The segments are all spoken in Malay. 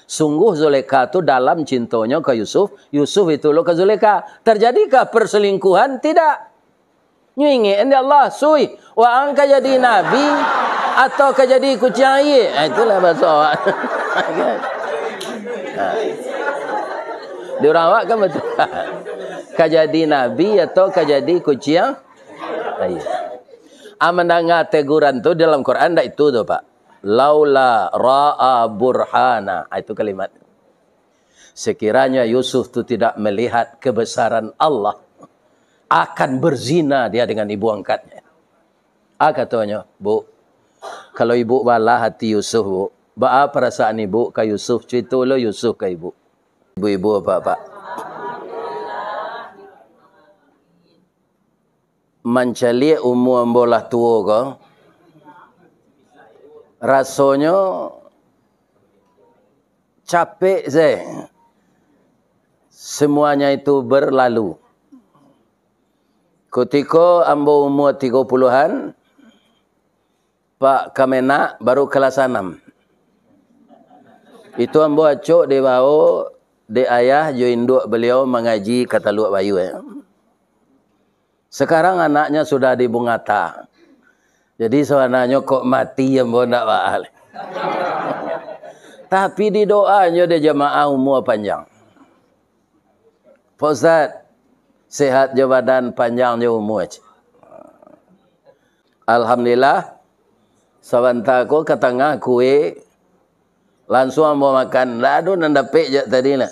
Sungguh Zulekha itu dalam cintanya ke Yusuf, Yusuf itu lo ke Zulekha. Terjadikah perselingkuhan? Tidak. Nyingi ini Allah sui. Wa angka jadi nabi atau ke jadi kucing air. Itulah bahasa awak. Di orang awak kan betul. Ke jadi nabi atau ke jadi kucing air. Mendengar teguran tu dalam Quran dah itu tu Pak. Laula ra'a burhana. Itu kalimat. Sekiranya Yusuf tu tidak melihat kebesaran Allah, akan berzina dia dengan ibu angkatnya. Katanya, Bu, kalau ibu bala hati Yusuf, Bu, apa perasaan ibu ke Yusuf? Cerita lo Yusuf ke ibu. Ibu-ibu apa-apa. Mencari umur bolah tua ke, rasanya capek saya. Semuanya itu berlalu. Ketika ambo umur 30-an, Pak Kamenak baru kelas 6. Itu ambo acuk di bawah, di ayah jo induk beliau mengaji kata luak bayu. Sekarang anaknya sudah di Bungata. Jadi sebenarnya kok mati ambo nak baal. Tapi di doanya dia jamaah umur panjang. Pak Ustaz, sehat je badan, panjang je umur. Alhamdulillah, sebentar aku ke tengah kue, langsung mau makan. Aduh, nanda pek je tadi lah.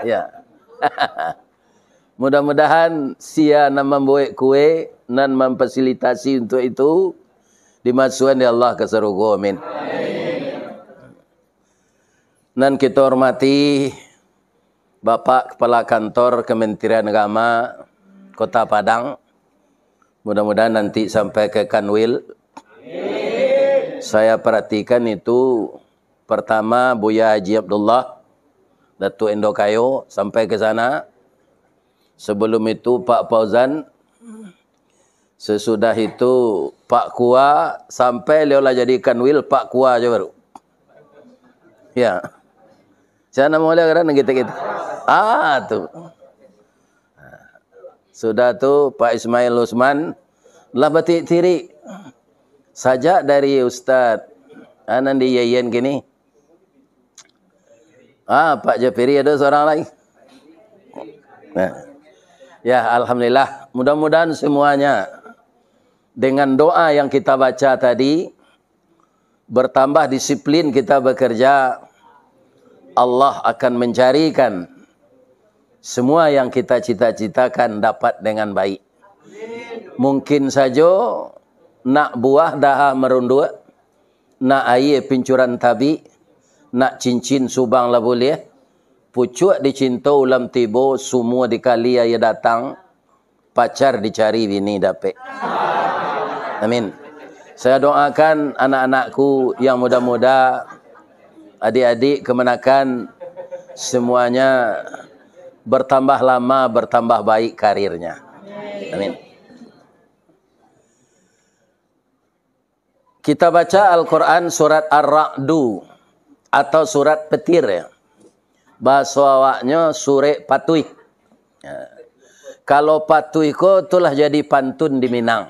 Ya. Mudah-mudahan sia nak membuat kue dan memfasilitasi untuk itu dimasukkan di Allah ke surga. Amin. Dan kita hormati Bapak Kepala Kantor Kementerian Agama Kota Padang. Mudah-mudahan nanti sampai ke Kanwil. Saya perhatikan itu pertama Buya Haji Abdullah Datuk Endokayo sampai ke sana. Sebelum itu Pak Fauzan. Sesudah itu Pak Kua sampai leolah jadi Kanwil Pak Kua aja baru. Ya. Saya nama dia kerana kita-kita. Tu. Sudah tu Pak Ismail Usman lah batik tiri. Sajak dari Ustaz Anandi Yayen gini. Pak Jafiri ada seorang lagi. Ya, alhamdulillah. Mudah-mudahan semuanya dengan doa yang kita baca tadi bertambah disiplin kita bekerja. Allah akan mencarikan semua yang kita cita-citakan dapat dengan baik. Mungkin saja nak buah dah merunduk, nak air pincuran tabi, nak cincin subang lah boleh. Pucuk dicinta ulam tibo, semua dikali ayah datang, pacar dicari bini dapat. Amin. Saya doakan anak-anakku yang muda-muda, adik-adik kemenakan semuanya bertambah lama, bertambah baik karirnya. Amin. Kita baca Al-Quran surat Ar-Ra'du atau surat petir ya. Bahasa awaknya surat patuih. Kalau patuih ko itulah jadi pantun di Minang.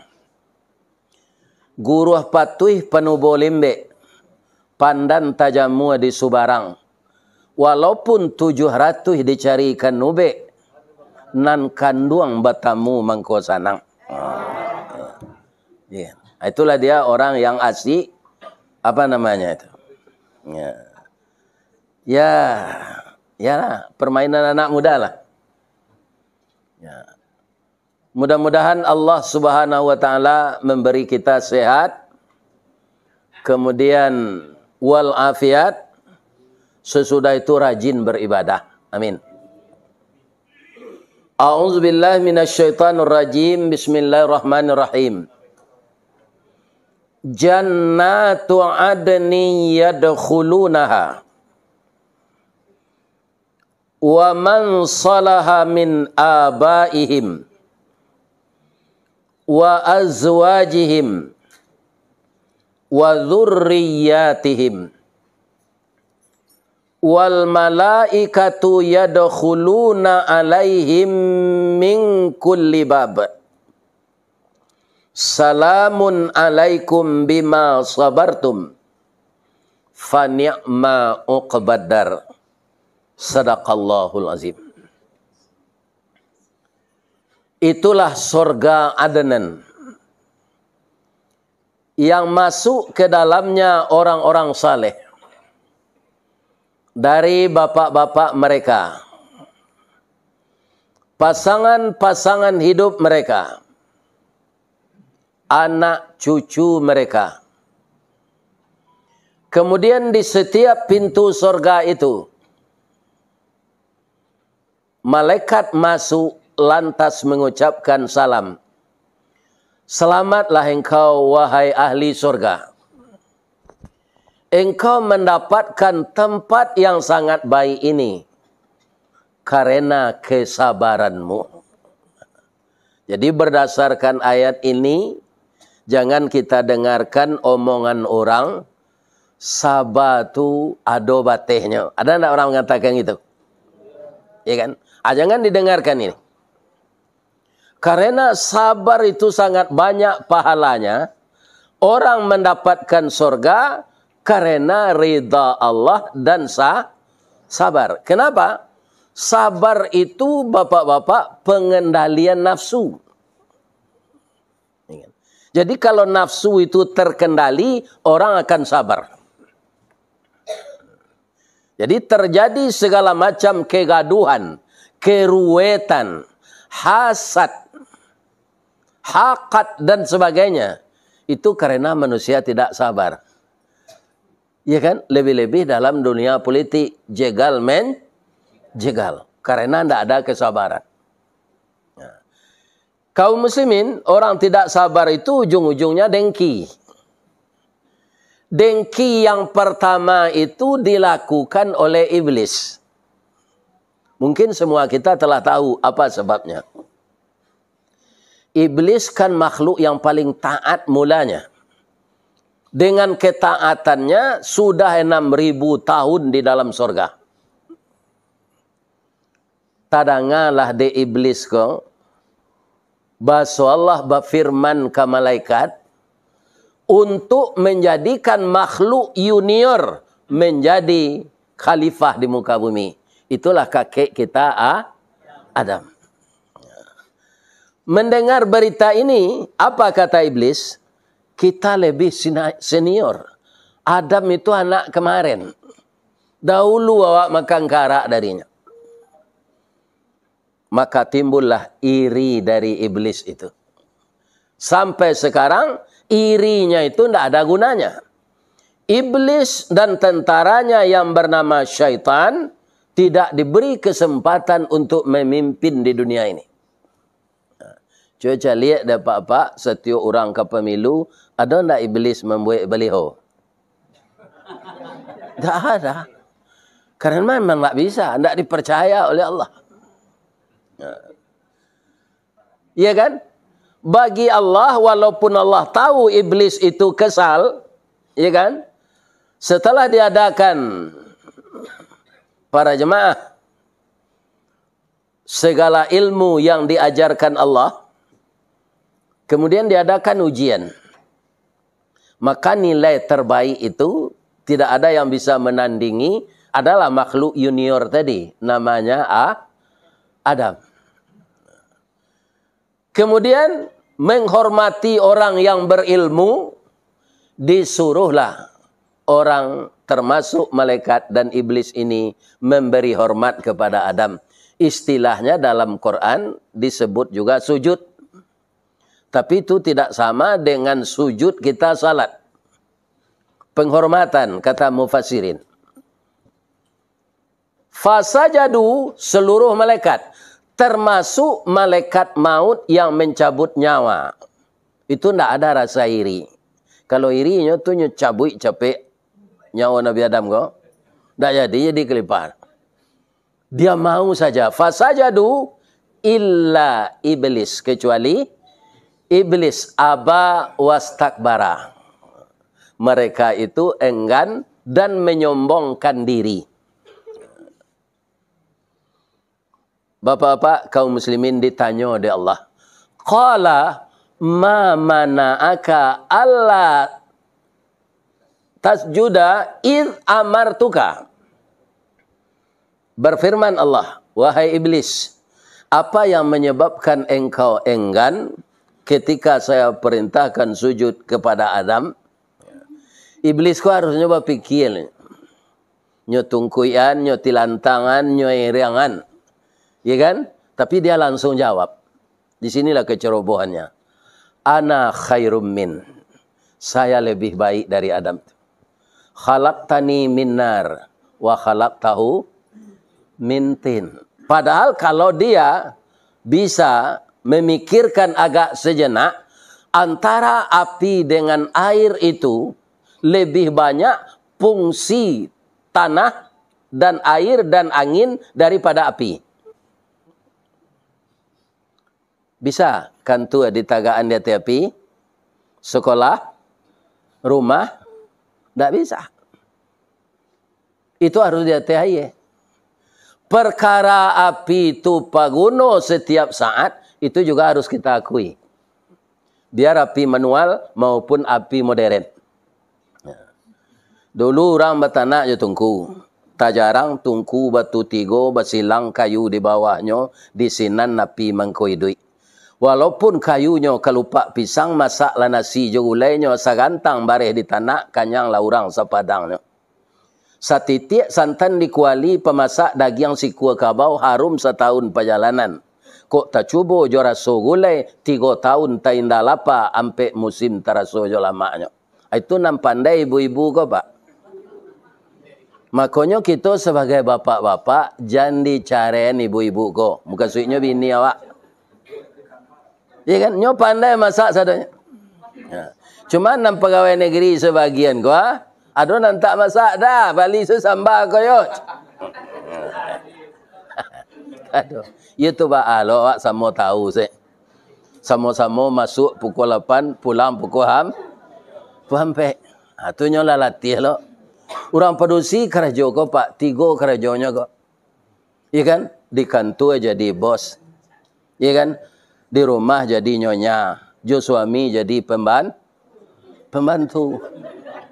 Guruh patuih penubo limbe. Pandan tajamu di Subarang. Walaupun 700 dicarikan nube. Nan kanduang batamu mangko sanang. Itulah dia orang yang asik. Apa namanya itu? Ya, permainan anak muda lah. Ya. Mudah-mudahan Allah Subhanahu wa taala memberi kita sehat, kemudian wal afiat, sesudah itu rajin beribadah. Amin. A'udzubillahi minasyaitonir rajim. Bismillahirrahmanirrahim. Jannatu adni yadkhulunaha wa man salaha min abaihim wa azwajihim wa dhurriyyatihim wal malaikatu yadkhuluna alaihim min kulli bab. Salamun alaikum bima sabartum fa ni'ma uqbadar. Sadaqallahul azim. Itulah surga Adnan yang masuk ke dalamnya orang-orang saleh dari bapak-bapak mereka, pasangan-pasangan hidup mereka, anak cucu mereka. Kemudian di setiap pintu surga itu, malaikat masuk lantas mengucapkan salam. Selamatlah engkau wahai ahli surga. Engkau mendapatkan tempat yang sangat baik ini karena kesabaranmu. Jadi berdasarkan ayat ini, jangan kita dengarkan omongan orang, sabar tu ado batehnya. Ada enggak orang mengatakan gitu? Ya kan? Jangan didengarkan ini. Karena sabar itu sangat banyak pahalanya. Orang mendapatkan surga karena ridha Allah dan sabar. Kenapa? Sabar itu bapak-bapak pengendalian nafsu. Jadi kalau nafsu itu terkendali, orang akan sabar. Jadi terjadi segala macam kegaduhan, keruwetan, hasad, hakat dan sebagainya. Itu karena manusia tidak sabar. Ya kan? Lebih-lebih dalam dunia politik, jegal jegal. Karena tidak ada kesabaran. Nah. Kaum muslimin, orang tidak sabar itu ujung-ujungnya dengki. Dengki yang pertama itu dilakukan oleh iblis. Mungkin semua kita telah tahu apa sebabnya. Iblis kan makhluk yang paling taat mulanya. Dengan ketaatannya sudah 6.000 tahun di dalam surga. Tadangalah de iblis ko. Bahasa Allah berfirman ke malaikat. Untuk menjadikan makhluk junior menjadi khalifah di muka bumi. Itulah kakek kita Adam. Mendengar berita ini, apa kata iblis? Kita lebih senior. Adam itu anak kemarin. Dahulu awak makan karak darinya. Maka timbullah iri dari iblis itu. Sampai sekarang, irinya itu tidak ada gunanya. Iblis dan tentaranya yang bernama syaitan tidak diberi kesempatan untuk memimpin di dunia ini. Cuaca lihat dah pak-pak, setiap orang ke pemilu, ada tak iblis membuat baliho? Tak ada. Karena memang tak bisa, tak dipercaya oleh Allah. Ya kan? Bagi Allah, walaupun Allah tahu iblis itu kesal, ya kan? Setelah diadakan para jemaah segala ilmu yang diajarkan Allah, kemudian diadakan ujian. Maka nilai terbaik itu tidak ada yang bisa menandingi adalah makhluk junior tadi. Namanya Adam. Kemudian menghormati orang yang berilmu. Disuruhlah orang termasuk malaikat dan iblis ini memberi hormat kepada Adam. Istilahnya dalam Quran disebut juga sujud. Tapi itu tidak sama dengan sujud kita salat. Penghormatan, kata mufassirin. Fasajadu, seluruh malaikat. Termasuk malaikat maut yang mencabut nyawa. Itu tidak ada rasa iri. Kalau irinya itu cabut capek nyawa Nabi Adam kok. Tak jadi kelipar. Dia mau saja. Fasajadu illa iblis. Kecuali iblis aba wastakbara. Mereka itu enggan dan menyombongkan diri. Bapak-bapak kaum muslimin ditanya oleh Allah. Qala ma mana'aka alla tasjuda id amartuka. Berfirman Allah, wahai iblis, apa yang menyebabkan engkau enggan ketika saya perintahkan sujud kepada Adam? Iblis ku harus nyoba pikir. Nyo tungkuyan, nyo tilantangan, nyo iriangan. Ya kan? Tapi dia langsung jawab. Di sinilah kecerobohannya. Ana khairum min. Saya lebih baik dari Adam. Khalaqtani min nar wa khalaqtahu min tin. Padahal kalau dia bisa memikirkan agak sejenak, antara api dengan air itu lebih banyak fungsi tanah dan air dan angin daripada api. Bisa kan tu di tagaan di api? Sekolah? Rumah? Tak bisa. Itu harus di atas. Perkara api itu paguno setiap saat, itu juga harus kita akui. Biar api manual maupun api modern. Dulu orang bertanak je tungku. Tak jarang tungku batu tigo, basilang kayu di bawahnya, di sinan api mangkoi duit. Walaupun kayunya kelupak pisang, masaklah nasi je gulainya, sagantang bareh di tanah, kanyang lah orang sepadangnya. Satitik santan dikuali pemasak daging si kuah kabau harum setahun perjalanan. Kok tak cuba jo raso gulai 3 tahun tak indah lapa ampe musim teraso jo lamanya. Itu nam pandai ibu-ibu ko pak. Makanya kita sebagai bapak-bapak jangan dicariin ibu-ibu ko. Bukan suiknya bini awak. Ya kan? Nyo pandai masak sadanya. Ya. Cuma nam pegawai negeri sebagian ko ada nan tak masak dah, bali sesambal koyot. Aduh, itu ba lo awak sama tahu se. Sama-sama masuk pukul 8, pulang pukul hampe. Ha tu nyola latih lo. Orang produksi kerja ko pak, 3 kerjanya ko. Ya kan? Di kantor jadi bos. Ya kan? Di rumah jadi nyonya, jo suami jadi pembantu.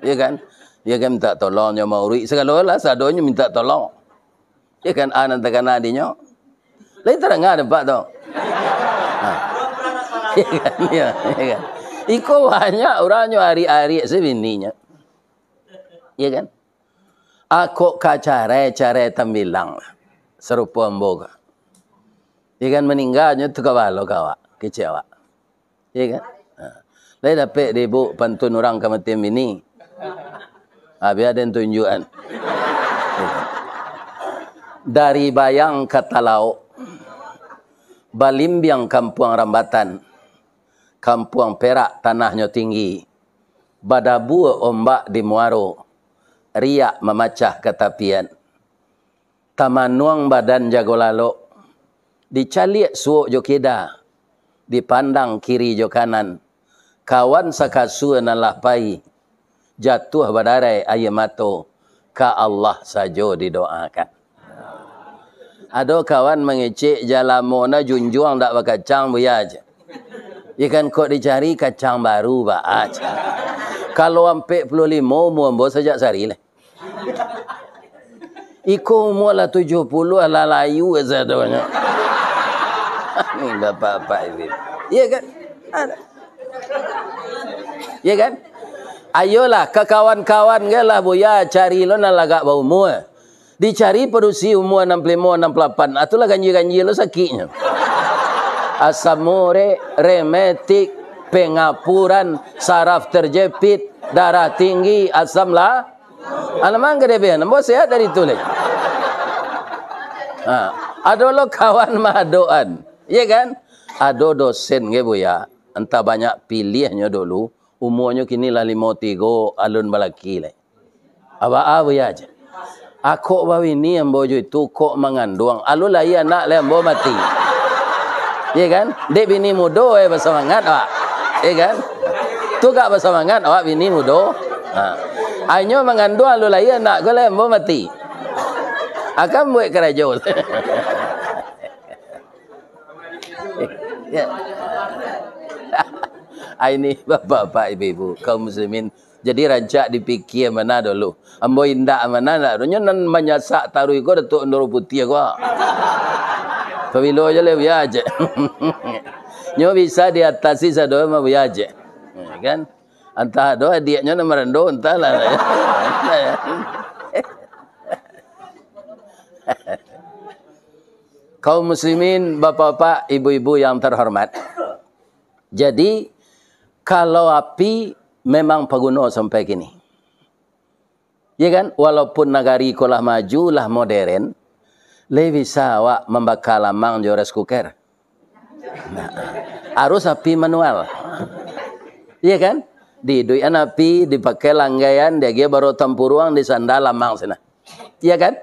Ya kan? Dia kan minta tolong nyo mauri. Segala-gala sadonya minta tolong. Dia kan anak takana dinyo. Lain terang ada pak tu. Ya kan? Ya kan? Iko banyak orangnya hari-hari sebininya. Ya kan? Aku cara tambilang. Serupa amboga. Ya kan meninggalnya tu kawalo kawa. Kecewa. Ya kan? Lain dapat ibu pantun orang kematian bini. Biar ada tunjukan. Dari Bayang ke Talau, Balimbiang Kampung Rambatan, Kampung Perak tanahnya tinggi, Badabu ombak di Muaro, riak memacah ketapian, Tamanuang badan jago lalo, dicaliak suuk jo keda, dipandang kiri jo kanan, kawan sakasu nalah pai, jatuh badarai air mato, ka Allah saja didoakan. Ada kawan mengecek jalamona junjuang dak bakacang buya aja. Ikan kok dicari kacang baru ba aja. Kalau ampe 45 muambo sejak sehari lah. Iko umur lah 70 ala layu azadonya. Ini bapak-bapak ini. Iya kan? Ada. Iya kan? Ayolah ke kawan-kawan gelah buya cari lo nalagak bau umur. Dicari produksi umur 65 68. Atulah ganji-ganji lo sakitnya. Asamore, remetik, pengapuran, saraf terjepit, darah tinggi, asam lah. Alamang gede be, nampak sehat dari itu le. Ada lo kawan madoan. Iya kan? Ada dosen ge buya. Entah banyak pilihnya dulu. Umurnya kini lah 53 alun balaki le. Aba ya aja. Aku bawi ni yang bojo itu kok mengandung. Alun lah iya nak le ambo mati. Iya kan? Dek bini mudo bersemangat awak. Iya kan? Tu gak bersemangat awak bini mudo. Ayo mengandung alun lah iya nak le ambo mati. Akan buat kerajaan. Ya. Ini bapak-bapak, ibu-ibu, kaum muslimin. Jadi rancak dipikir mana dulu. Ambo indak mana nak. Nyonan menyasak taruh ko datuk ndoro putih ko. Pabilo je le biaje. Nyo bisa diatasi sado ma biaje. Kan? Antah do dia nyo merendo entahlah. Kaum muslimin, bapak-bapak, ibu-ibu yang terhormat. Jadi kalau api memang paguno sampai kini. Ya kan? Walaupun negari kolah maju lah modern, lebih bisa awak membakar lamang di rice cooker. Nah, harus api manual. Ya kan? Diduikan api, dipakai langgaian, dia baru tempuruang di sandal lamang sana. Ya kan?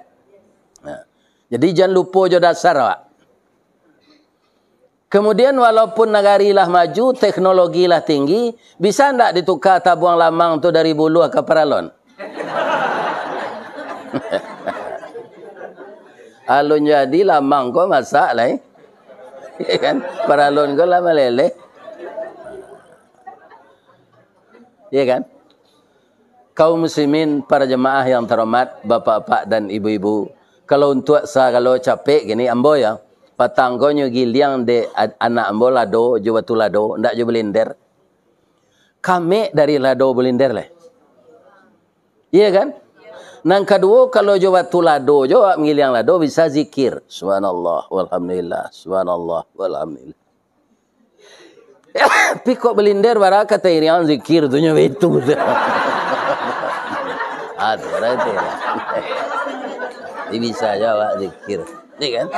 Nah, jadi jangan lupa jo dasar awak. Kemudian walaupun negari lah maju, teknologi lah tinggi, bisa ndak ditukar tabung lamang tu dari bulu ke paralon? Alun jadi lamang kau masak lah, ya kan? Paralon kau lah meleleh, ya kan? Kaum muslimin, para jemaah yang terhormat, bapak-bapak dan ibu-ibu, kalau untuk saya kalau capek gini, ambo ya. Patang kau nyugiliang de anak ambo lado, jo batu lado, ndak jo belinder. Kami dari lado belinder leh. Iya kan? Nang kedua kalau jo batu lado, jo ngiliang lado bisa zikir. Subhanallah walhamdulillah, subhanallah walhamdulillah. Tapi kok belinder bara kata iriang zikir tu nyo itu. Ada berarti. Ini bisa jawab zikir. Iya kan?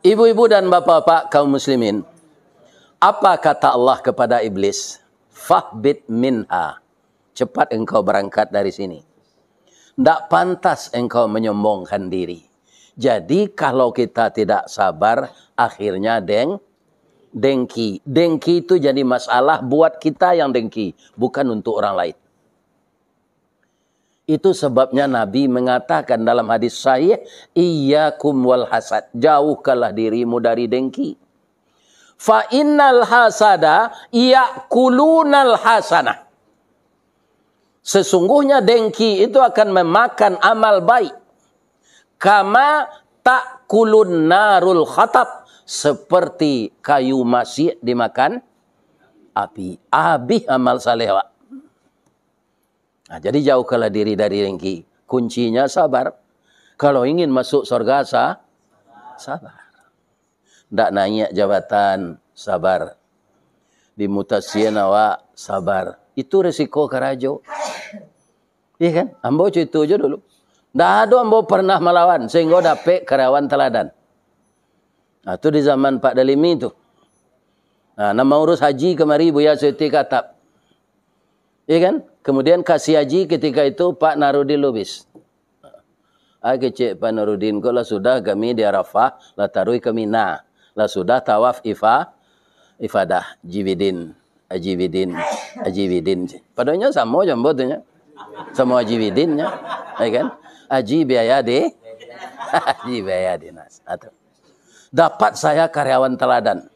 Ibu-ibu dan bapak-bapak kaum muslimin, apa kata Allah kepada iblis? Fahbit minha. Cepat engkau berangkat dari sini. Tidak pantas engkau menyombongkan diri. Jadi kalau kita tidak sabar, akhirnya dengki. Dengki itu jadi masalah buat kita yang dengki, bukan untuk orang lain. Itu sebabnya Nabi mengatakan dalam hadis sahih, iyyakum wal hasad, jauhkanlah dirimu dari dengki. Fa innal hasada yakulunal hasanah. Sesungguhnya dengki itu akan memakan amal baik. Kama takulun narul khatab, seperti kayu masyid dimakan api. Habis amal saleh. Nah, jadi jauhkanlah diri dari dengki. Kuncinya sabar. Kalau ingin masuk surga, sabar. Tak naik jabatan, sabar. Dimutasian awak, sabar. Itu resiko kerajo. Iya kan? Ambo cerita je dulu. Tak ada ambo pernah melawan. Sehingga dapat karyawan teladan. Nah, itu di zaman Pak Dalimi itu. Nah, nama urus haji kemari Buya Siti Katap. Iya kan? Kemudian kasih haji ketika itu Pak Narudin Lubis. Kecik Pak Narudin, kalau sudah kami di Arafah, lah taruh ke Mina. Lah sudah tawaf ifadah, Ajibidin. Padahal sama jambotunya. Sama Ajibidinnya. Ya kan? Haji biaya di nas. Dapat saya karyawan teladan.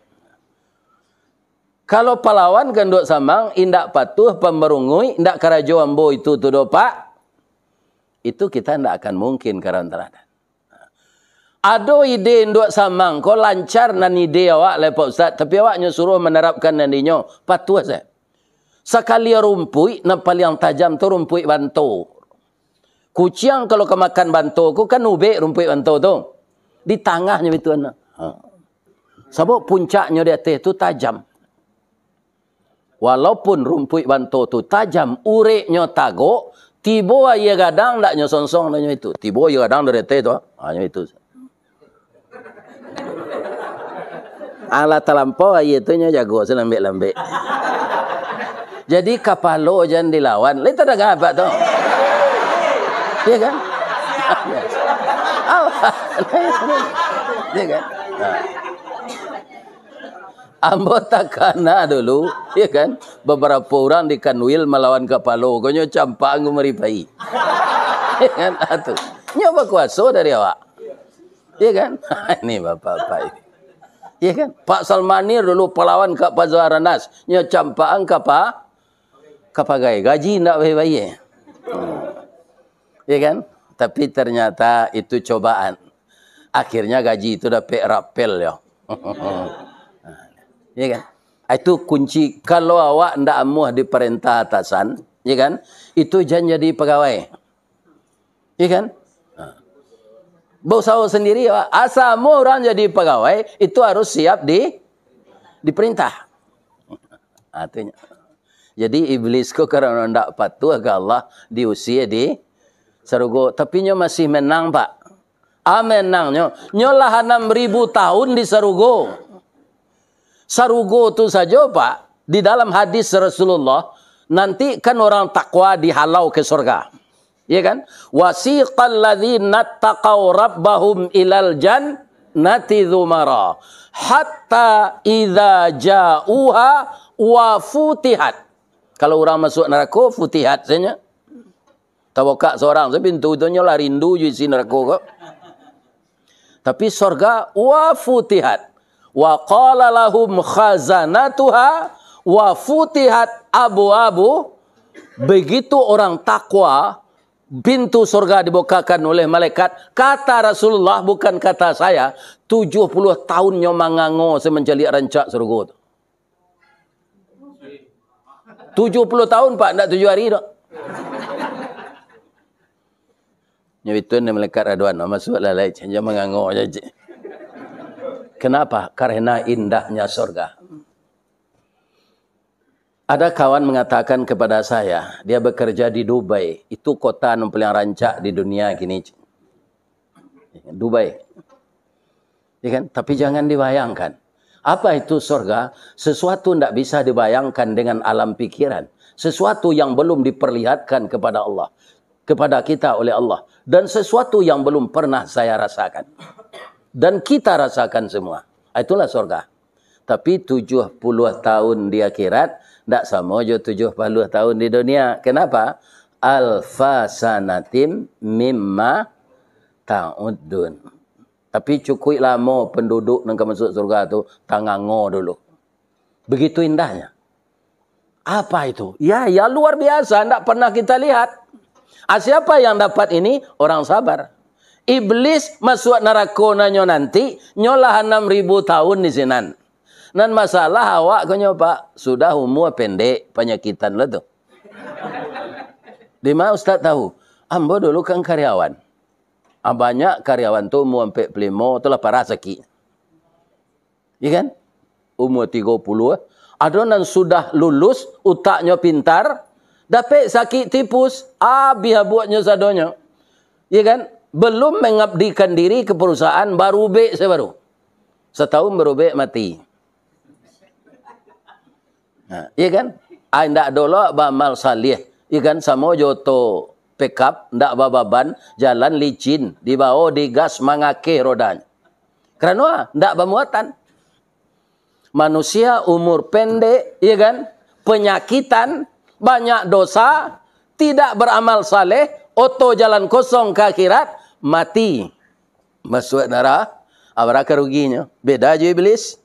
Kalau pahlawan genduk samang, indak patuh, pemberungui, indak karajo ambo itu tuh pak, itu kita indak akan mungkin karyawan teladan. Ada ide induk samang, kau lancar nan ide awak lepak ustaz, tapi awaknya suruh menerapkan nandinya, patuh saya. Sekali rumpui, nan paling tajam tu rumpui bantu. Kucing kalau kemakan bantu, ku kan ubek rumpui bantu tu. Di tengahnya itu anak. Sebab puncaknya di atas itu tajam. Walaupun rumput bantu tu tajam, ureknya tagok, tiba ia gadang tak nyosong-song nanya itu. Tiba ia gadang dari teh tu, hanya itu. Alat terlampau ia tu nya jago selambek-lambek. Jadi kapalo jangan dilawan. Lain tak ada apa tu. Iya kan? Iya kan? Ambo takana dulu, ya kan? Beberapa orang di Kanwil melawan kapalo, konyo campak ngumeripai. Ya kan? Atuh. Nyoba kuasa dari awak. Iya kan? Ini bapak-bapak ini. Iya kan? Pak Salmanir dulu pahlawan kat Pazaranas. Nya campaan kapa? Kapagai. Gaji ndak baik-baik. Iya kan? Tapi ternyata itu cobaan. Akhirnya gaji itu dapat rapel ya. Iya kan? Itu kunci. Kalau awak ndak amuh diperintah atasan, iya kan? Itu jangan jadi pegawai. Iya kan? Bos tahu sendiri, asalmu orang jadi pegawai, itu harus siap diperintah. Artinya. Jadi iblis ko karena tidak patuh ke Allah, diusir di sarugo. Tapi nyo masih menang, Pak. Menang nyo lah 6.000 tahun di sarugo. Sarugo itu saja, Pak. Di dalam hadis Rasulullah, nanti kan orang takwa dihalau ke surga. Ya kan? Wasiqal ladzina taqaw rabbahum ilal jannati dzumara hatta idza ja'uha wa futihat. Kalau orang masuk neraka futihat saja. Tawakak seorang pintu itu nyola rindu di sini neraka kok. Tapi surga wa futihat. Wa qala lahum khazanatuha wa futihat abu-abu. Begitu orang takwa, pintu surga dibukakan oleh malaikat. Kata Rasulullah, bukan kata saya. 70 tahun nyomangango semenjali rancak surga. 70 tahun, Pak. Tidak 7 hari tak. Itu ni malaikat Radwan. Masuklah lah. Jangan mengango saja. Kenapa? Karena indahnya surga. Ada kawan mengatakan kepada saya, dia bekerja di Dubai. Itu kota yang paling rancak di dunia kini. Dubai. Ya kan? Tapi jangan dibayangkan. Apa itu surga? Sesuatu tidak bisa dibayangkan dengan alam pikiran. Sesuatu yang belum diperlihatkan kepada Allah. Kepada kita oleh Allah. Dan sesuatu yang belum pernah saya rasakan. Dan kita rasakan semua. Itulah surga. Tapi 70 tahun di akhirat, tidak sama je 70 tahun di dunia. Kenapa? Alfa sanatim mimma ta'udun. Tapi cukup lama penduduk yang masuk surga tu tangango dulu. Begitu indahnya. Apa itu? Ya luar biasa. Tidak pernah kita lihat. Siapa yang dapat ini? Orang sabar. Iblis masuk neraka nanti. Nyolah 6.000 tahun di sini. Dan masalah awak kau Pak, sudah umur pendek, penyakitan lah tu. Di mana Ustaz tahu? Ambo dulu kan karyawan. Banyak karyawan tu umur 45, itulah parah sakit. Ya kan? Umur 30. Ada yang sudah lulus, utaknya pintar, dapat sakit tipus, bihabuatnya sadonya. Ya kan? Belum mengabdikan diri ke perusahaan, baru sebaru. Setahun baru mati. Iya kan? Tidak dulu beramal salih. Iya kan? Sama joto pick up, tidak baban, jalan licin, dibawa digas mengake rodanya. Kerana tidak bermuatan. Manusia umur pendek, iya kan? Penyakitan, banyak dosa, tidak beramal saleh, oto jalan kosong ke akhirat, mati. Masuk neraka, apa ruginya? Beda aja iblis.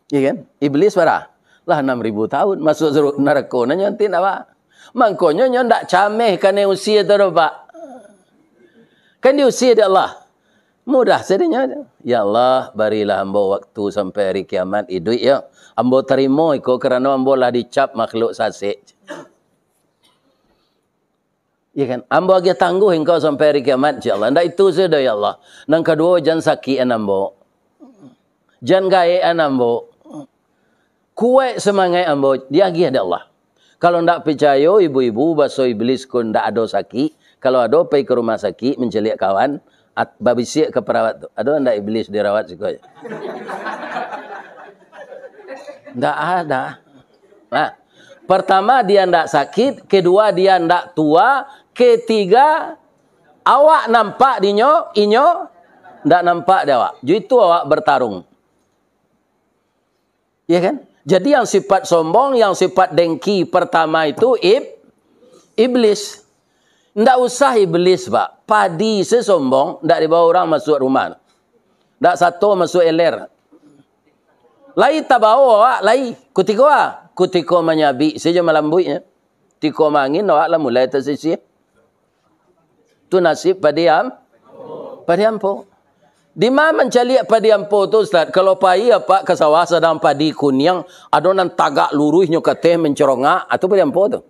Ya kan? Iblis berapa? Lah 6.000 tahun masuk neraka nanti apa? Makanya nyo ndak cameh kan usia tu Pak. Kan diusia dia Allah. Mudah sedenya. Ya Allah, barilah hamba waktu sampai hari kiamat hidup ya. Hamba terima iko kerana hamba lah dicap makhluk sasik. Ya kan? Hamba lagi tangguh engkau sampai hari kiamat insya-Allah. Ndak itu sudah ya Allah. Nang kedua jangan sakit hamba. Jangan gaya hamba. Kuat semangat ambo, dia lagi ada Allah. Kalau tidak percaya, ibu-ibu, bahasa iblis pun tidak ada sakit. Kalau ada, pergi ke rumah sakit, mencelik kawan, babisik ke perawat tu. Ada tidak iblis dirawat sikit? Tidak ada. Nah, pertama, dia tidak sakit. Kedua, dia tidak tua. Ketiga, awak nampak dinyo, inyo, tidak nampak dia awak. Jadi itu awak bertarung. Ya kan? Jadi yang sifat sombong, yang sifat dengki pertama itu iblis. Ndak usah iblis, Pak. Padi sesombong, ndak dibawa orang masuk rumah. Ndak satu masuk eler. Lai tak bawa, lai. Kutiko menyabi, saja melambuinya. Tiko mangin, awak lah mulai tersisih. Itu nasib padiam. Padiampo. Di mana mencari padiampo tu, Ustaz? Kalau pai apa ke sawah sedang padi kunyang, adonan tagak luruhnya ke teh mencerongak, atau padiampo tu.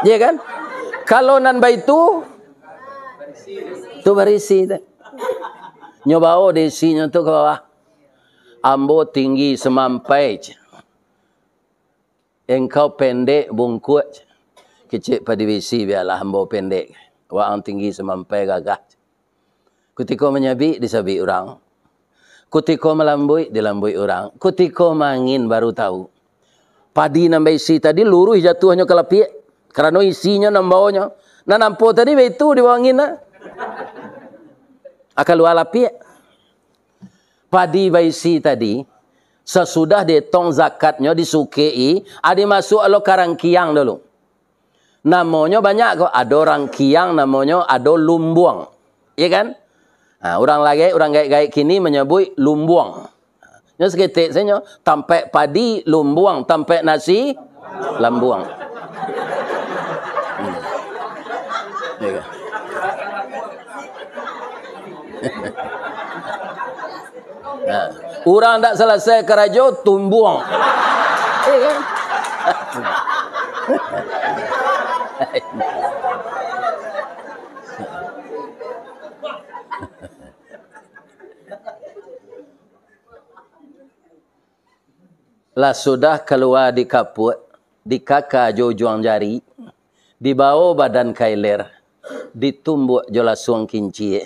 Ya kan? Kalau nan baitu tu berisi tu. Nyobao desinya tu ke bawah. Ambo tinggi semampai. Engkau pendek bungkut. Kecil pada besi biarlah ambo pendek. Wang tinggi semampai gagah. Kutiko menyabi disabi orang. Kutiko melambui dilambui orang. Kutiko mangin baru tahu. Padi nambah isi tadi luruh jatuhnya ke lapik. Kerana isinya nambawanya. Nah nampu tadi itu diwangin lah. Akal luar lapik. Padi baisi tadi. Sesudah ditong zakatnya disukei. Ada masuk alo karangkiang dulu. Namanya banyak kok. Ada orang kiang namanya ada lumbuang. Ya kan? Nah, orang lagi, orang gaik-gaik kini menyebut lumbuang. Nya seketik saja. Tampak padi lumbuang. Tampak nasi lambuang. Ya. Nah, orang tak selesai kerja tumbuang. Ya kan? Lah sudah keluar di kaput, di kaka jojuang jari, dibawa badan kailer, ditumbuk jolasung kinci.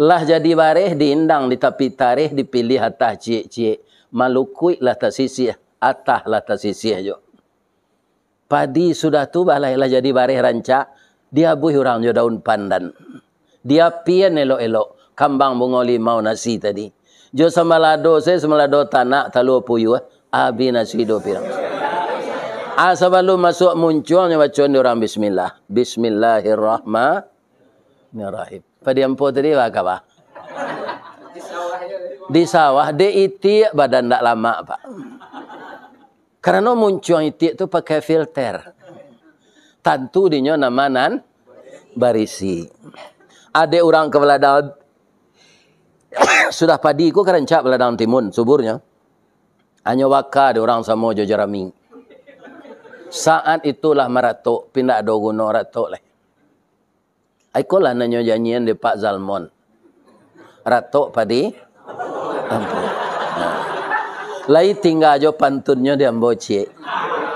Lah jadi bareh diindang di tapi tarikh dipilih atas cie-cie. Malukui lah tak sisih, atas lah tak sisih jo. Padi sudah tu balai lah jadi bareh rancak, dia buih orang jo daun pandan. Dia pian elok-elok, kambang bunga limau nasi tadi. Jo semalado tanah talu puyuh. Abi nasi do pirang. Sebelum masuk munculnya bacaan orang bismillah. Bismillahirrahmanirrahim. Padiampo tadi apa? Di sawah. Di itik badan tak lama, Pak. Karena muncul itik tu pakai filter. Tentu dinyo namanan barisi. Ada orang ke Beladang. Sudah padi ku kerencak Beladang timun suburnya. Hanya waka ada orang sama jo jerami. Saat itulah meratuk. Pindah ada guna ratuk lah. Ikulah nanya janjian di Pak Zalmon. Ratuk padi. Lai tinggal jo pantunnya di ambo cik.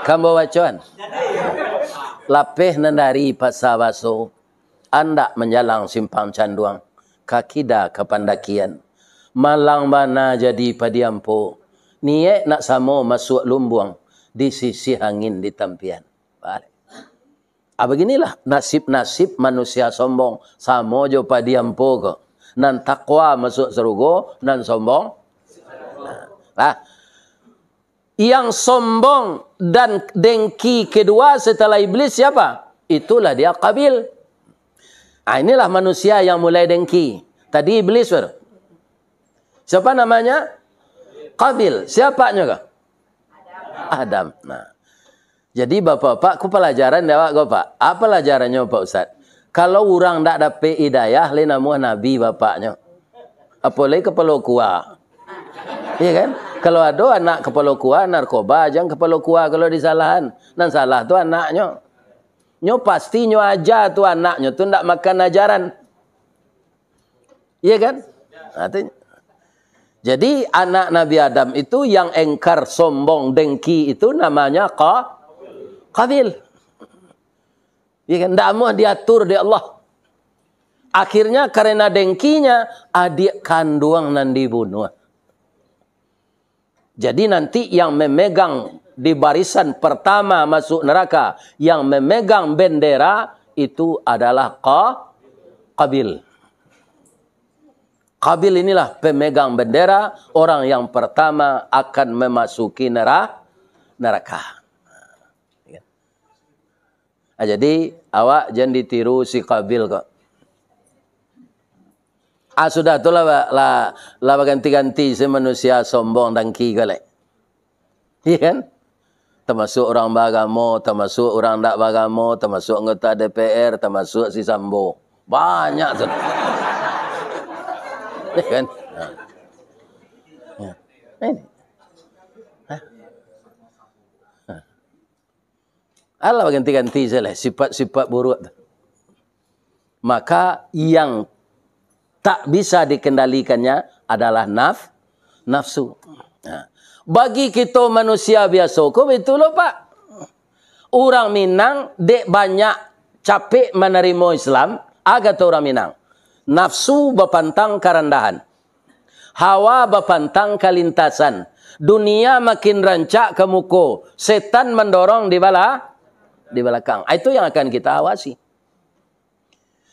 Kamu bacuan. Lapeh nandari pasar baso. Anda menjalang simpang canduang. Kakida ke pandakian. Malang mana jadi padiampo. Niat nak sama masuk lumbuang di sisi angin di tampian. Beginilah nasib-nasib manusia sombong. Sama jo padiampo ke. Nan takwa masuk serugo, nan sombong. Yang sombong dan dengki kedua setelah iblis siapa? Itulah dia Qabil. Inilah manusia yang mulai dengki. Tadi iblis ber. Siapa namanya? Qabil. Siapanya kah? Adam. Nah. Jadi bapak-bapak, ku pelajaran jawab kau Pak. Apa pelajarannya Pak Ustaz? Kalau orang tak dapat hidayah, le nama Nabi bapaknya. Apalagi kepala kuah. Iya kan? Kalau ada anak kepala kuah, narkoba, jangan kepala kuah kalau disalahan. Dan salah tu anaknya. Nyo pasti nyo ajar tu anaknya tu tak makan ajaran. Iya kan? Artinya. Jadi anak Nabi Adam itu yang engkar, sombong, dengki itu namanya Qabil. Ya kan? Tak mau diatur di Allah. Akhirnya karena dengkinya adik kandung nan dibunuh. Jadi nanti yang memegang di barisan pertama masuk neraka, yang memegang bendera itu adalah Qabil. Qabil inilah pemegang bendera, orang yang pertama akan memasuki neraka. Jadi awak jangan ditiru si Qabil kok. Sudah tu lah ganti-ganti si manusia sombong dangki galak. Iya kan? Termasuk orang beragama, termasuk orang tak beragama, termasuk anggota DPR, termasuk si Sambo. Banyak tu. Iya kan? Ini. Allah ganti-ganti salah sifat-sifat buruk tu. Maka yang tak bisa dikendalikannya adalah nafsu. Bagi kita manusia biasa, kok betul loh Pak? Orang Minang dek banyak capek menerima Islam, agak orang Minang. Nafsu berpantang kerendahan. Hawa berpantang kelintasan. Dunia makin rancak ke muka. Setan mendorong di belakang. Itu yang akan kita awasi.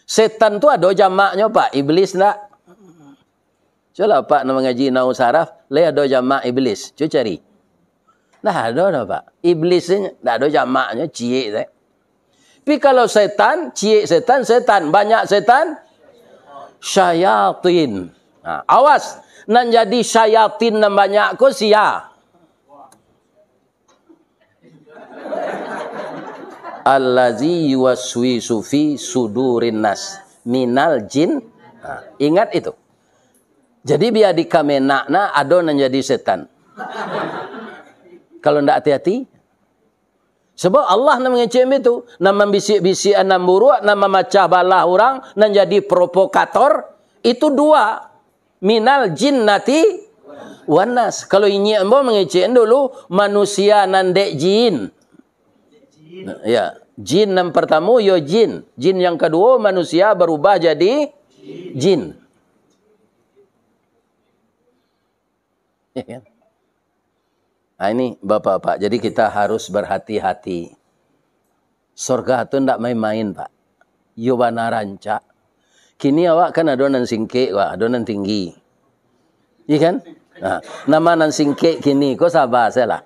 Setan tu ada jamaknya Pak, iblis tak? Coba Pak nak mengaji nau saraf, le ada jamak iblis. Cuba cari. Nah ada dah Pak. Iblis ni tak ada jamaknya, cik tak. Tapi kalau setan, cik setan, setan. Banyak setan, syayatin. Awas, nak jadi syayatin yang banyak ko sia. Allazi yuwaswisu fi sudurin nas minal jin. Ingat itu. Jadi biar di kamenak na ada yang jadi setan. Kalau tidak hati-hati. Sebab Allah nak mengecek itu. Nak membisik-bisik nak buruk, nak memecah balah orang, nak jadi provokator. Itu dua. Minal jinnati wanas. Kalau ini ambo mengecek dulu manusia nandek jin. Ya, jin yang pertama yo jin. Jin yang kedua manusia berubah jadi jin. Ya kan? Ini Bapak-bapak, jadi kita harus berhati-hati. Surga itu tidak main-main Pak. Yo bana rancak. Kini awak kan adonan singkek, adonan tinggi. Iya kan? Nah, nama nan singkek kini, kau sabar saya lah.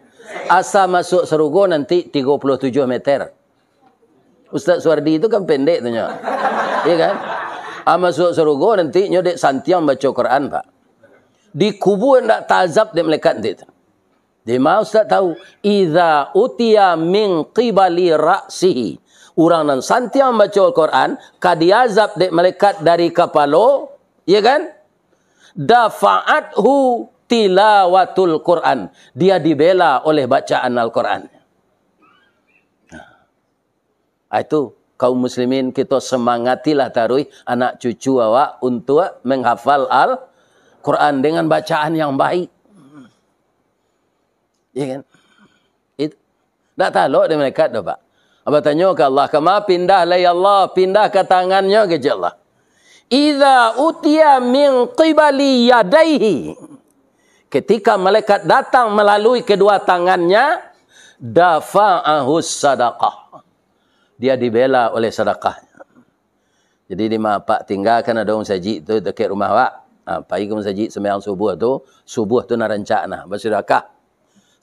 Asa masuk serugo nanti 37 meter. Ustaz Suwardi itu kan pendek tu nya. Iya kan? Masuk serugo nanti nyodek santiang baca Quran Pak. Di kubur ndak tazab dia malaikat itu. Dia mau Ustaz tahu, idza utiya min qibali ra'sihi. Orang nan santiang baca Al-Quran, kadiazab dek malaikat dari kepala, ya kan? Dafa'athu tilawatul Quran. Dia dibela oleh bacaan Al-Quran. Itu kaum muslimin kita semangatilah taruh anak cucu awak untuk menghafal Al-Quran dengan bacaan yang baik. Ya kan? Itu. Tak tahu dia malaikat dah Pak. Apa tanya ke Allah, kama pindah lah ya Allah, pindah ke tangannya ke Allah. Idza utiya min qibali yadaihi. Ketika malaikat datang melalui kedua tangannya, dafa'ahu sadaqah. Dia dibela oleh sedekah. Jadi di Pak tinggalkan ada orang saji tu dekat rumah awak. Pagi ke saji sembahyang subuh tu nak rancak nah bersedekah.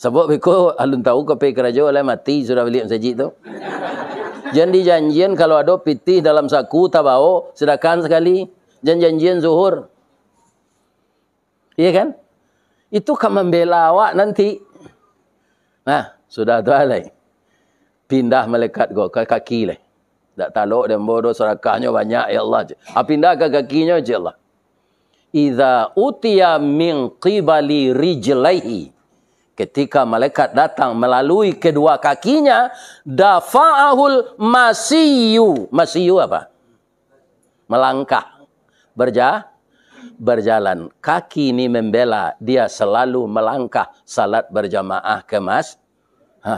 Sebab beko alun tahu ke pergi kerja oleh mati sudah beli masjid tu. Jangan dijanjian kalau ada pitih dalam saku tak bawa sedekah sekali. Jangan janjian zuhur. Iya kan? Itu kan membela awak nanti. Nah, sudah tu alai. Pindah malaikat go ke kaki lah. Tak taluk dan bodoh sedekahnya banyak ya Allah. Pindah ke kakinya je Allah. Idza utiya min qibali rijlaihi. Ketika malaikat datang melalui kedua kakinya, dafa'ahul masiyu. Masiyu apa? Melangkah. Berjalan. Kaki ini membela. Dia selalu melangkah salat berjamaah ke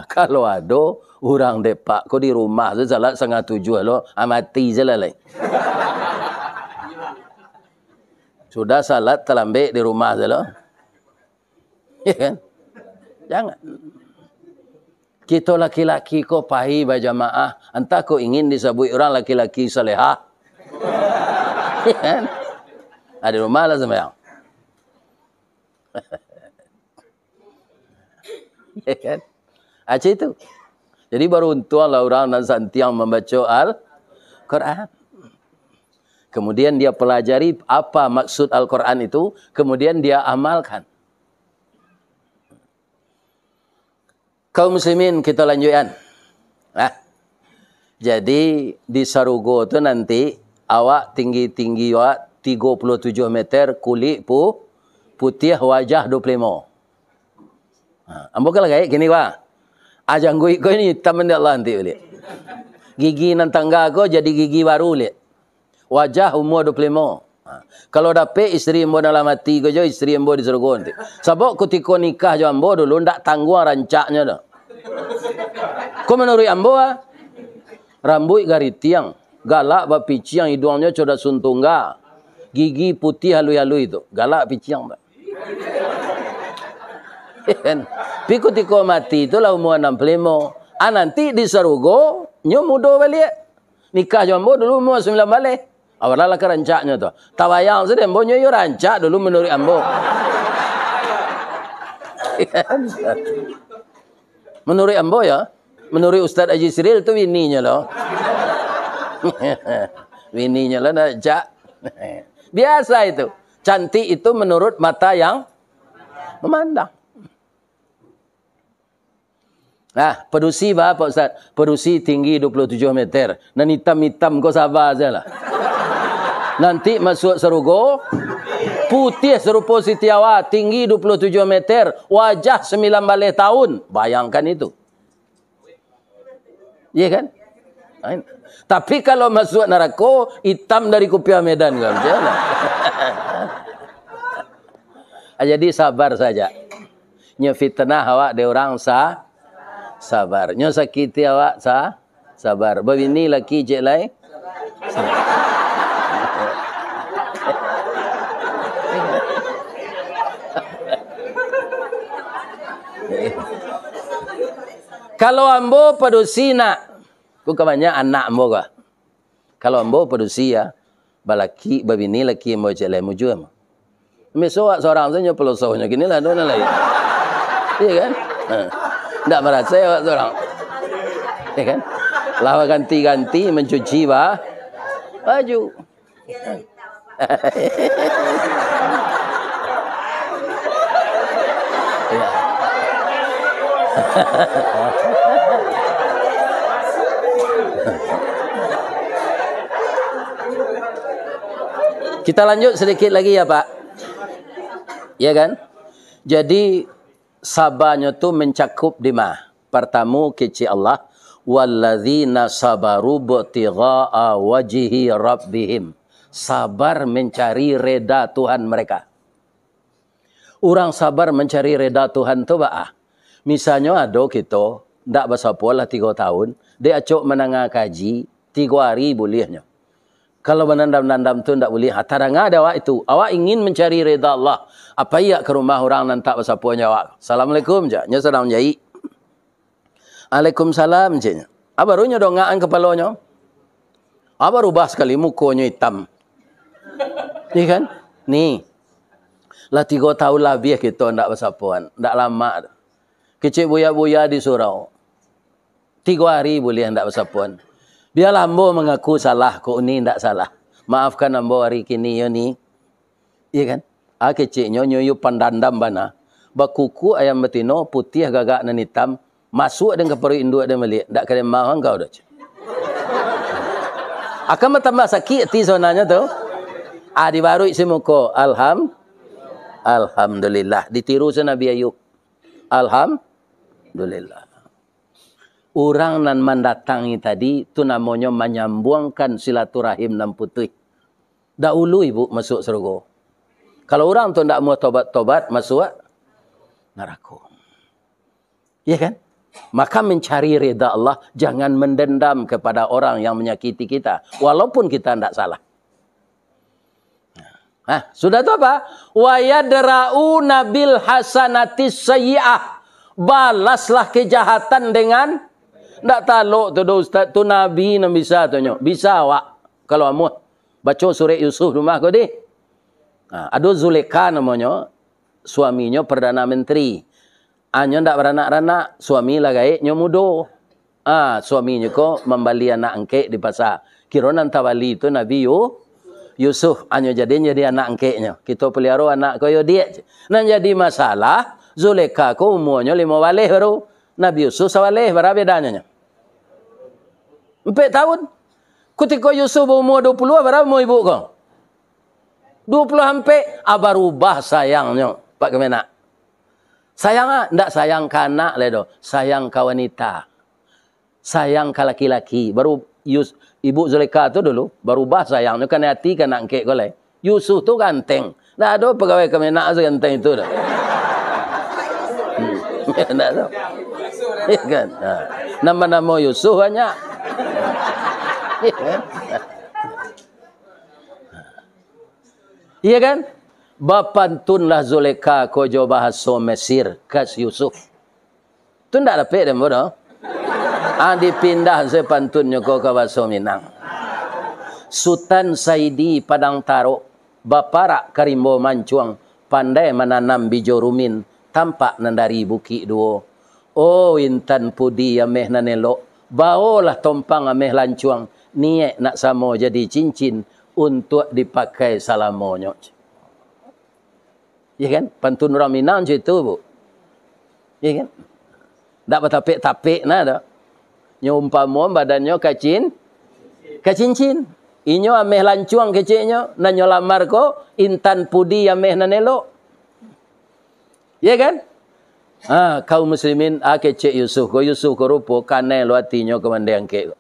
kalau ada orang depak kau di rumah tu salat 6:30 lo, mati je lah. Sudah salat terlambat di rumah je lo. Ya kan? Jangan. Kita laki-laki kau pahi berjamaah, entah kau ingin disebut orang laki-laki salehah. Ya kan? Ada rumah lah sembahyang. Ya kan? Aja itu. Jadi beruntunglah orang dan santiang membaca Al-Quran. Kemudian dia pelajari apa maksud Al-Quran itu. Kemudian dia amalkan. Kaum muslimin kita lanjutkan. Jadi di Sarugo tu nanti awak tinggi-tinggi awak 37 meter, kulit putih, wajah 25. Ambo kalau kayak gini wah. Ajang gue ini hitam Allah nanti boleh. Gigi nan tangga ko jadi gigi baru lihat. Wajah umur 25. Kalau dapat isteri ambo dalam hati ko jo isteri ambo di Sarugo nanti. Sebab ketika nikah jo ambo dulu ndak tangguh rancaknya dah. Ko menurut ambo rambut garis tiang, galak bak piciang, hidungnya coda suntungga, gigi putih halui-halui itu, galak piciang tak. Tapi ketika mati itulah umur 65. Nanti di Sarugo, nyo muda balik. Nikah jombo dulu umur 9 balik. Awallah ke rancaknya tu. Tawayang sedang ambo nyo rancak dulu menurut ambo. Menurut ambo ya. Menurut Ustaz Haji Siril tu bininya loh. Bininya lah nak jak. Biasa itu. Cantik itu menurut mata yang memandang. Nah, pedusi apa Ustaz? Pedusi tinggi 27 meter. Dan hitam-hitam kau sabar saja lah. Nanti masuk Sarugo. Putih serupa Siti Hawa. Tinggi 27 meter. Wajah 9 balik tahun. Bayangkan itu. Iya kan? Tapi kalau masuk neraka hitam dari Kopiah Medan kan. Jadi sabar saja. Nya fitnah awak de orang sabar. Nya sakiti awak sabar. Babini laki je lai. Kalau ambo pedusi nak, bukan banyak anak ambo kah? Kalau ambo pedusi ya, balaki, babini laki ambo jelai mujum. Mesok seorang saja pelosohnya gini lah, dona lagi. Iya kan? Tidak merasa ya seorang. Iya kan? Lawa ganti-ganti mencuci baju. Kita lanjut sedikit lagi ya Pak. Ya kan? Jadi sabarnya tu mencakup di mana? Pertama keci Allah, walladzina sabaru btigha'a wajhi rabbihim. Sabar mencari reda Tuhan mereka. Orang sabar mencari reda Tuhan tu ba? Misalnya ada kita ndak bersapu lah 3 tahun, dia acok menangah kaji 3 hari bolehnya. Kalau menandam-nandam tu ndak boleh. Tarang ada awak itu. Awak ingin mencari reda Allah. Apa ya ke rumah orang nan tak bersapunya awak? Assalamualaikum je. Nya sedang jai. Waalaikumsalam je. Barunya dongaan kepalanya. Rubah sekali mukanya hitam. Ni kan? Ni. Lah 3 tahun lebih kita ndak bersapuan. Ndak lama. Kecil buya-buya di surau. 3 hari boleh ndak bersapuan. Biarlah ambo mengaku salah. Kok ni ndak salah. Maafkan ambo hari kini yo ni. Iya kan? Kecilnya nyoyu pandandam bana. Bakuku ayam betino putih gagak dan hitam. Masuk dengan perut induk dan balik. Ndak kena mahu kau dah. Akan bertambah sakit ti sonanya tu. Dibarui si muka. Alhamdulillah. Ditiru se Nabi Ayub. Alhamdulillah. Orang nan mendatangi tadi tu namanya menyambungkan silaturahim nan putih. Dahulu ibu masuk surga. Kalau orang tu tidak mau tobat-tobat masuk neraka. Ya kan? Maka mencari reda Allah, jangan mendendam kepada orang yang menyakiti kita walaupun kita tidak salah. Sudah tu apa? Wa yadra'una bil hasanatis sayyi'ah. Balaslah kejahatan dengan ndak taluk tu Ustaz tu Nabi nak bisa tu nyo. Bisa awak kalau amu baca surah Yusuf rumah kau di. Ada Zulekha namanya, suaminya Perdana Menteri. Anyo ndak beranak-anak, suami lah gaik nyo mudo. suaminya ko membeli anak angkek di pasar. Kira nanti wali itu Nabi Yusuf. Hanya jadi anak angkeknya. Kita pelihara anak koyo dia. Nan jadi masalah, Zulekha ko umurnya 5 walih baru. Nabi Yusuf sawalih, berapa bedanya? 4 tahun. Ketika Yusuf umur 20, berapa umur ibu ko? 20 hampir. Berubah sayangnya. Pak Kemenak. Sayang ndak sayang ke anak ledo, sayang ke wanita. Sayang ke laki-laki. Baru ibu Zulekha tu dulu berubah sayangnya kan hati kan nak kek goleh. Yusuf tu ganteng. Dah ada pegawai Kemenak seganteng itu dah. Ndak tahu. Ya kan? Nama-nama Yusuf banyak. Ya kan? Iya kan? Bapantunlah Zulekha kojo bahasa Mesir kas Yusuf. Tu ndak dapat dem bodoh. Dipindah sepantunnya ko ke bahasa Minang. Sultan Saidi Padang Taro, baparak karimbo mancuang, pandai menanam bijo rumin, tampak nandari buki duo. Oh intan pudi ameh nanelo, baolah tompang ameh lancuang, niat nak samo jadi cincin untuk dipakai salamonyo. Ya kan? Pantun orang Minang macam itu, Bu. Ya kan? Tak bertapik-tapik nah dah. Nyumpama badannya kacincin. Inyo ameh lancuang keciknya, nanyo lamar ko intan pudi ameh nanelo. Ya kan? Kaum muslimin kecik Yusuf ko rupo kane lo hatinya kemandang ke.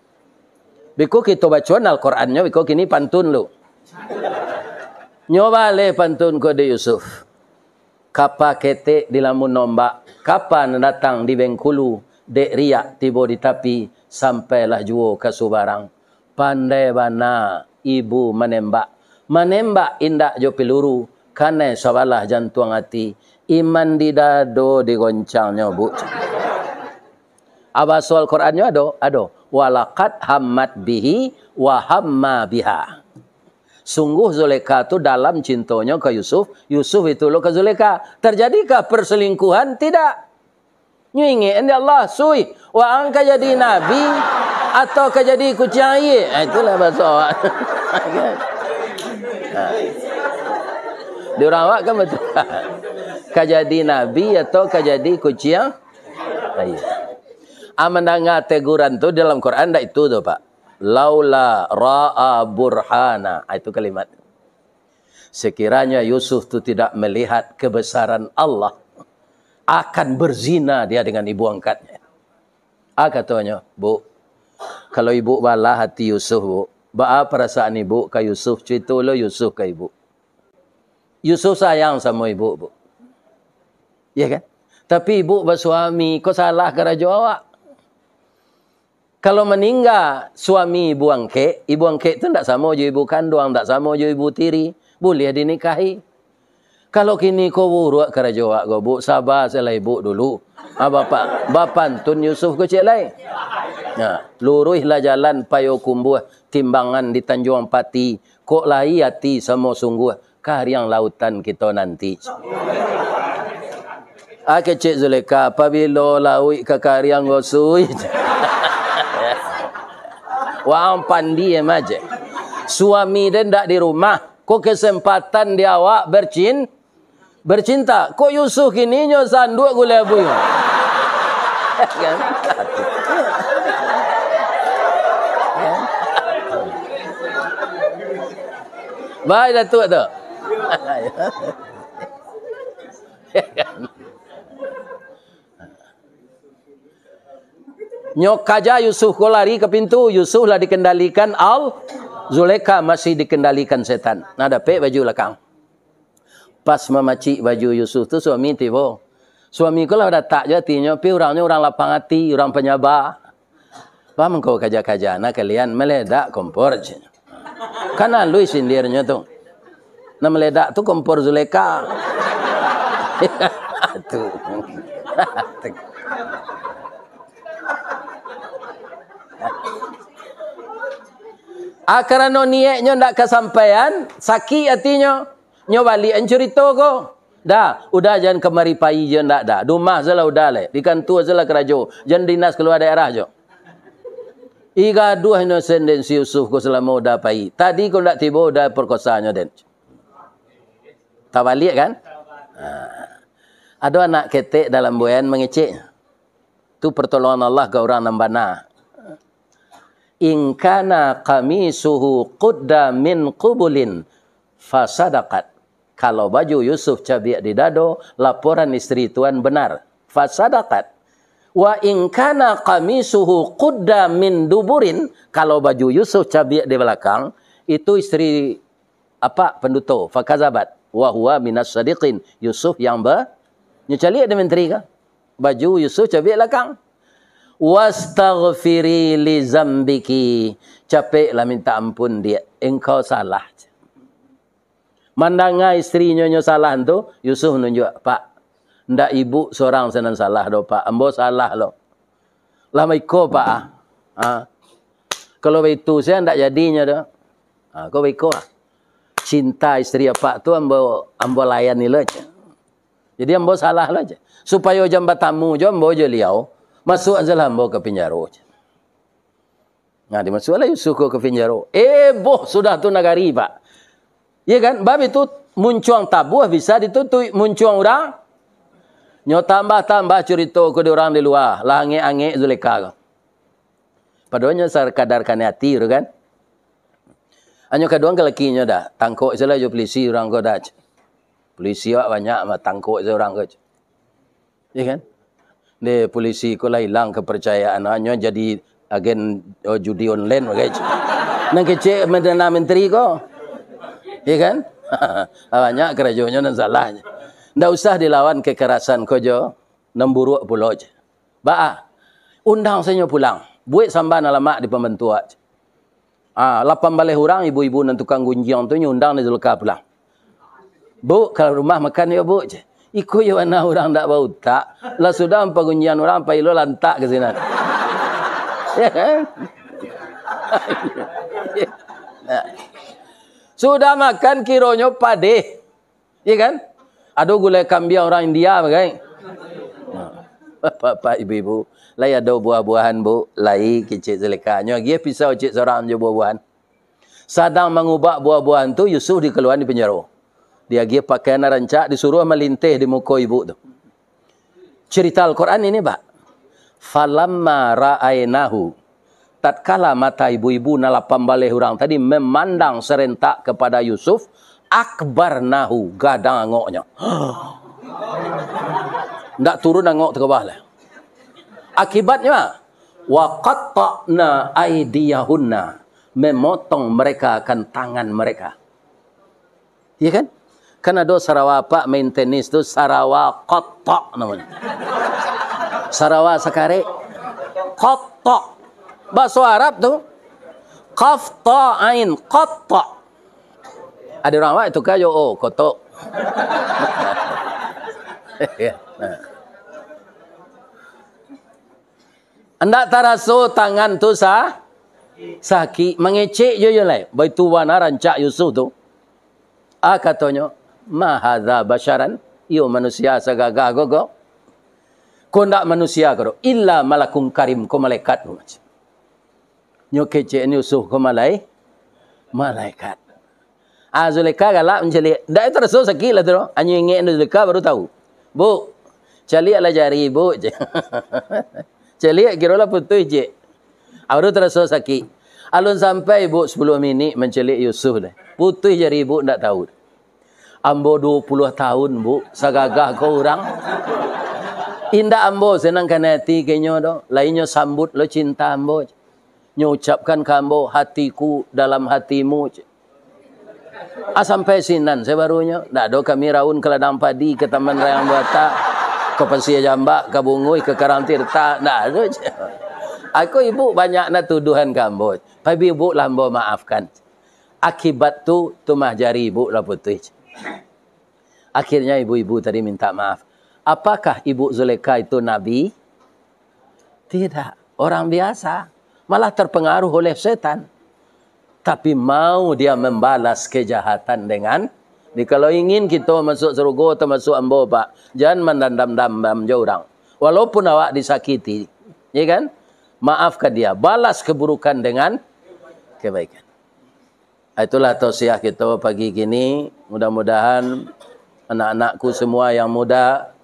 Biko kita baca Al-Qur'annya biko kini pantun lo. Nyoba le pantun ko de Yusuf. Kapa kete di lamun nombak, kapan datang di Bengkulu, dek riak tiba di tapi, sampailah juo ke Subarang. Pandai bana ibu menembak indak jo peluru, kane sawalah jantung hati, iman di dado digoncangnya bu. Abah soal Qurannya ada. Walakat hammat bihi wa hamma biha. Sungguh Zulekha itu dalam cintanya ke Yusuf. Yusuf itu lo ke Zulekha. Terjadikah perselingkuhan? Tidak. Nyingi Allah sui. Wa angka jadi nabi atau ke jadi kucing air. Itulah bahasa awak. Di orang awak kan betul. Ke jadi nabi atau ke jadi kucing air. Mendengar teguran tu dalam Quran dah itu tu Pak. Laula ra'a burhana. Itu kalimat. Sekiranya Yusuf itu tidak melihat kebesaran Allah, akan berzina dia dengan ibu angkatnya. Katanya, Bu, kalau ibu balah hati Yusuf, Bu, apa perasaan ibu ke Yusuf? Cerita lo Yusuf ke ibu. Yusuf sayang sama ibu, Bu. Ya kan? Tapi ibu bersuami, kau salah ke raja awak. Kalau meninggal suami ibu angkek itu tidak sama je ibu kandung, tidak sama je ibu tiri, boleh dinikahi. Kalau kini kau buruk kerja awak kau, Bu, sabar selai ibu dulu. Bapak Tun Yusuf kau cek lain. Luruhlah jalan payo kumbuh, timbangan di Tanjung Pati, kok lai hati sama sungguh, karyang lautan kita nanti. Kecik Zulekha, apabila laui ke karyang gosui. Wang pandi aja. Suami dia tidak di rumah. Kok kesempatan dia awak bercinta. Kok Yusuf kini nyo sanduk gula abu. Kan? Baik Datuk tu. Nyok kaja Yusuf ko lari ke pintu. Yusuf lah dikendalikan Zulekha masih dikendalikan setan. Nada pe baju lekang. Pas memacik baju Yusuf tu suami tiba. Suami ko lah dah tak jatinya. Pi orangnya orang lapang hati, orang penyabar. Paham kau kaja-kaja nak kalian meledak kompor. Karena lui sindirnya tu. Nak meledak tu kompor Zulekha. Tu. Kerana niatnya tak kesampaian, sakit hatinya. Nyo balik cerita ko. Dah, udah jangan kemari pai je ndak dah. Rumah salah udah le. Di kantor salah kerajo. Jangan dinas keluar daerah je. Igaduh innocent den si Yusuf ko selama dah pai. Tadi ko ndak tiba dah perkosanya den. Tak balik kan? Ada anak ketek dalam buayan mengecek. Tu pertolongan Allah ke orang nambana. In kana qamisuhu qudda min qubulin fasadaqat. Kalau baju Yusuf cabiak di dado, laporan istri tuan benar. Fasadaqat. Wa in kana qamisuhu qudda min duburin, kalau baju Yusuf cabiak di belakang, itu istri apa penduto fakazabat wa huwa minas sadiqin. Yusuf yang nyecaliak di menteri ka. Baju Yusuf cabiak belakang. Wastaghfiri li zambiki. Capeklah minta ampun dia, engkau salah. Mandanga istri nyonya salah tu, Yusuf nunjuk, Pak, ndak ibu seorang senang salah do Pak, ambo salah lo. Lama iko Pak. Kalau itu saya ndak jadinya do. Kau iko. Cinta istri Pak tu ambo layani lo aja. Jadi ambo salah lo aja. Supaya jam batamu jo ambo jo liau, masuk ajalah ambo ke penjara. Nah, dimasuklah Yusuf ke penjara. Boh sudah tu nagari Pak. Ya kan? Bab itu muncuang tabuh bisa ditutup muncuang orang. Nyo tambah cerita ke orang di luar. Lange-ange Zulekha. Padahal sarkadarkan hati tu kan. Anyo kedua kelakinya dah. Tangkuk salah jo polisi orang ko dah. Polisi banyak mah tangkuk seorang ko. Ya kan? De polisi ko lah hilang kepercayaan. Anyo jadi agen judi online guys. Nang kecek Perdana Menteri ko. Ya kan? Banyak kerajaannya dan salahnya. Ndak usah dilawan kekerasan kojo, nemburuk pulau je. Undang saya pulang. Buat samban alamak di pembentua. 8 balik orang ibu-ibu dan tukang gunjang tu undang di Zulekha pulang. Bu, kalau rumah makan ya bu je. Iku ya mana orang ndak bau tak. Lah sudah empat gunjang orang pai lo lantak ke sini. Ya kan? Sudah makan kironyo pade. Ya kan? Aduh gulai kambing orang India bagai. Bapak ibu-ibu, lai ada buah-buahan bu, lai kecik Zulekha. Nyo dia pisau cik seorang je buah-buahan. Sadang mengubah buah-buahan tu Yusuf dikeluarkan di penjara. Dia dia pakaian rancak disuruh melintih di muka ibu tu. Cerita Al-Quran ini, Pak. Falamma ra'ainahu. Tatkala mata ibu-ibu na 8 balik orang tadi memandang serentak kepada Yusuf, akbarnahu, gadang angoknya. Ndak turun angok ke bawah lah. Akibatnya, wa qatta'na aydiyahunna, memotong mereka akan tangan mereka. Iya kan? Kan ada Sarawak Pak main tenis tu Sarawak qatta' namanya. Sarawak sakare qatta'. Bahasa Arab tu qaf ta ain qatta. Ada orang awak itu kayo kotok. Anda taraso tangan tu sakit mengecek je lai. Baitu wana rancak Yusuf tu. Katanya ma hadza basyaran, yo manusia sagagah gogo. Ko ndak manusia ko illa malakun karim, ko malaikat tu macam. Nyo kecek ni Yusuf ko malaikat. Zulekha galak mencelik. Dak terus sakit lah tu. Anyo ingat Zulekha baru tahu. Bu, calik lah jari bu. Calik kira lah putus je. Baru terus sakit. Alun sampai bu 10 minit mencelik Yusuf dah. Putus jari bu ndak tahu. Ambo 20 tahun bu, sagagah kau orang. Indah ambo senangkan hati kenyo do. Lainnya sambut lo cinta ambo. Nyo ucapkan ke ambo hatiku dalam hatimu. Sampai sinan saya barunya. Dak do kami raun ke ladang padi ke taman rayang bata. Ke Pasia Jambak, ke Bungui, ke Karang Tirta. Dak do. Aku ibu banyak nak tuduhan ke ambo. Tapi ibu lah ambo maafkan. Akibat tu mah jari ibu lah putus. Akhirnya ibu-ibu tadi minta maaf. Apakah ibu Zulekha itu nabi? Tidak. Orang biasa. Malah terpengaruh oleh setan. Tapi mau dia membalas kejahatan dengan. Kalau ingin kita masuk surga atau masuk ambo Pak. Jangan mendam-dam je orang. Walaupun awak disakiti. Ya kan? maafkan dia, balas keburukan dengan kebaikan. Itulah tausiah kita pagi kini. Mudah-mudahan anak-anakku semua yang muda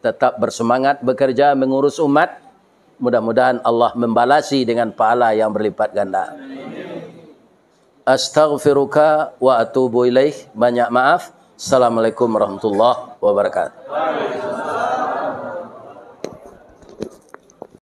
tetap bersemangat bekerja mengurus umat. Mudah-mudahan Allah membalasi dengan pahala yang berlipat ganda. Astaghfiruka wa atubu ilaih. Banyak maaf. Assalamualaikum warahmatullahi wabarakatuh.